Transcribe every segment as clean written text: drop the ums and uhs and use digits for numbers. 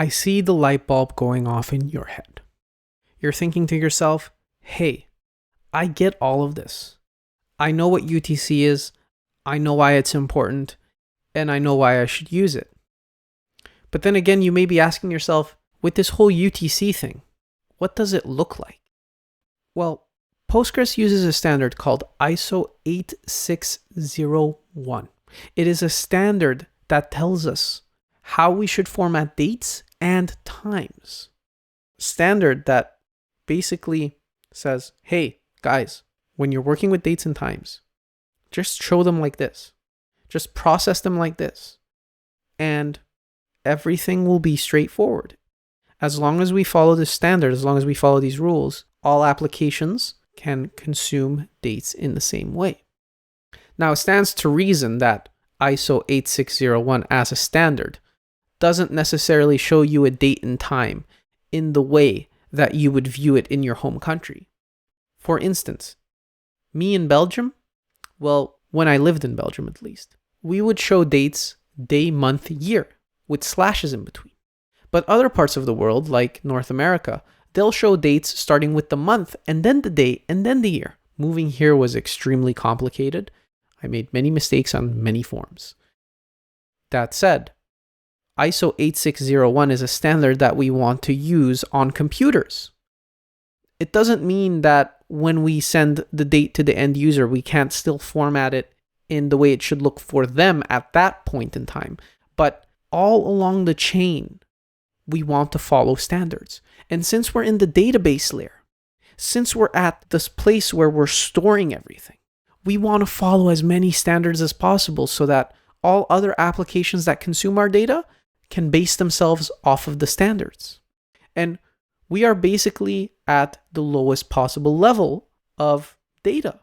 I see the light bulb going off in your head. You're thinking to yourself, hey, I get all of this. I know what UTC is, I know why it's important, and I know why I should use it. But then again, you may be asking yourself, with this whole UTC thing, what does it look like? Well, Postgres uses a standard called ISO 8601. It is a standard that tells us how we should format dates and times. Standard that basically says, hey, guys, when you're working with dates and times, just show them like this. Just process them like this. And everything will be straightforward. As long as we follow this standard, as long as we follow these rules, all applications can consume dates in the same way. Now, it stands to reason that ISO 8601 as a standard doesn't necessarily show you a date and time in the way that you would view it in your home country. For instance, me in Belgium, well, when I lived in Belgium at least, we would show dates day, month, year with slashes in between. But other parts of the world, like North America, they'll show dates starting with the month and then the day and then the year. Moving here was extremely complicated. I made many mistakes on many forms. That said, ISO 8601 is a standard that we want to use on computers. It doesn't mean that when we send the date to the end user, we can't still format it in the way it should look for them at that point in time. But all along the chain, we want to follow standards. And since we're in the database layer, since we're at this place where we're storing everything, we want to follow as many standards as possible so that all other applications that consume our data can base themselves off of the standards. And we are basically at the lowest possible level of data.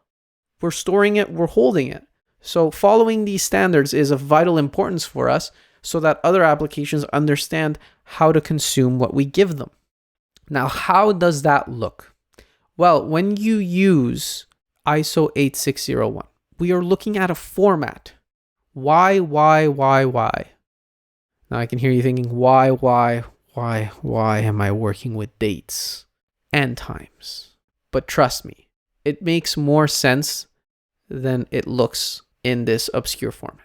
We're storing it, we're holding it. So following these standards is of vital importance for us so that other applications understand how to consume what we give them. Now, how does that look? Well, when you use ISO 8601, we are looking at a format. Why? Now I can hear you thinking, why am I working with dates and times? But trust me, it makes more sense than it looks in this obscure format.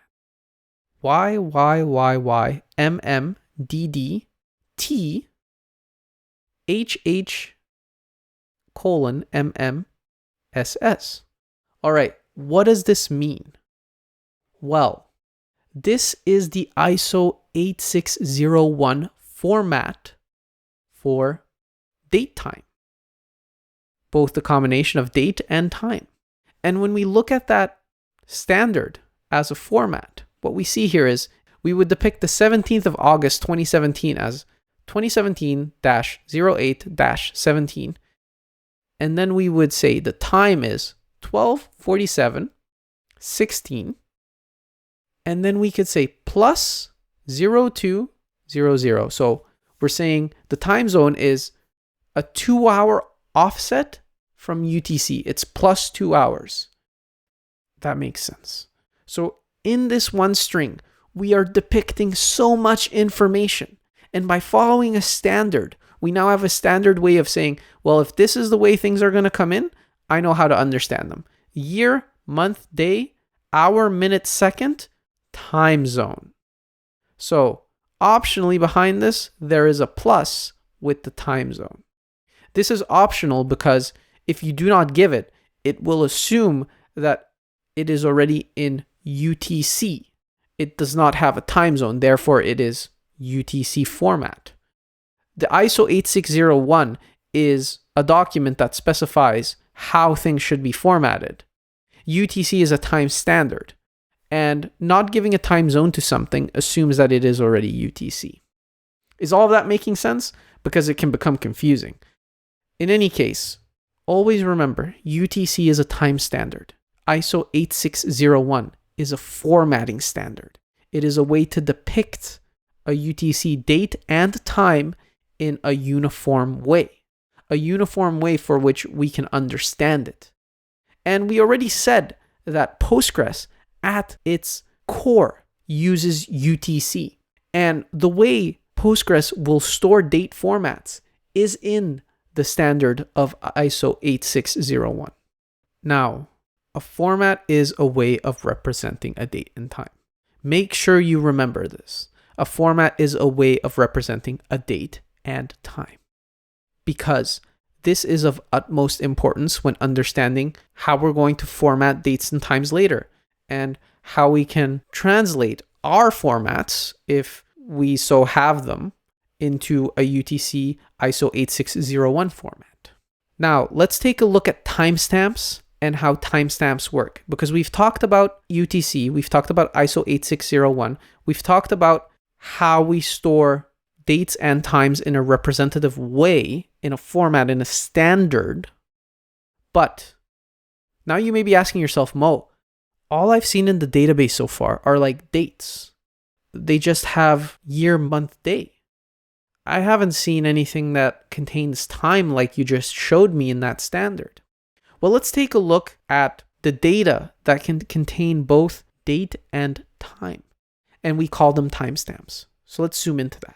Y, MMDD, T, HH, MMSS. All right, what does this mean? Well, this is the ISO 8601 format for date time, both the combination of date and time. And when we look at that standard as a format, what we see here is we would depict the 17th of August 2017 as 2017-08-17. And then we would say the time is 12:47:16. And then we could say plus 02:00. So we're saying the time zone is a 2-hour offset from UTC. It's plus 2 hours. That makes sense. So in this one string, we are depicting so much information. And by following a standard, we now have a standard way of saying, well, if this is the way things are going to come in, I know how to understand them. Year, month, day, hour, minute, second, time zone. So optionally behind this, there is a plus with the time zone. This is optional because if you do not give it, it will assume that it is already in UTC. It does not have a time zone, therefore it is UTC format. The ISO 8601 is a document that specifies how things should be formatted. UTC is a time standard, and not giving a time zone to something assumes that it is already UTC. Is all of that making sense? Because it can become confusing. In any case, always remember UTC is a time standard. ISO 8601 is a formatting standard. It is a way to depict a UTC date and time in a uniform way for which we can understand it. And we already said that Postgres at its core uses UTC. And the way Postgres will store date formats is in the standard of ISO 8601. Now, a format is a way of representing a date and time. Make sure you remember this. A format is a way of representing a date and time, because this is of utmost importance when understanding how we're going to format dates and times later, and how we can translate our formats, if we so have them, into a UTC ISO 8601 format. Now, let's take a look at timestamps and how timestamps work, because we've talked about UTC, we've talked about ISO 8601, we've talked about how we store dates and times in a representative way, in a format, in a standard. But now you may be asking yourself, Mo, all I've seen in the database so far are like dates. They just have year, month, day. I haven't seen anything that contains time like you just showed me in that standard. Well, let's take a look at the data that can contain both date and time. And we call them timestamps. So let's zoom into that.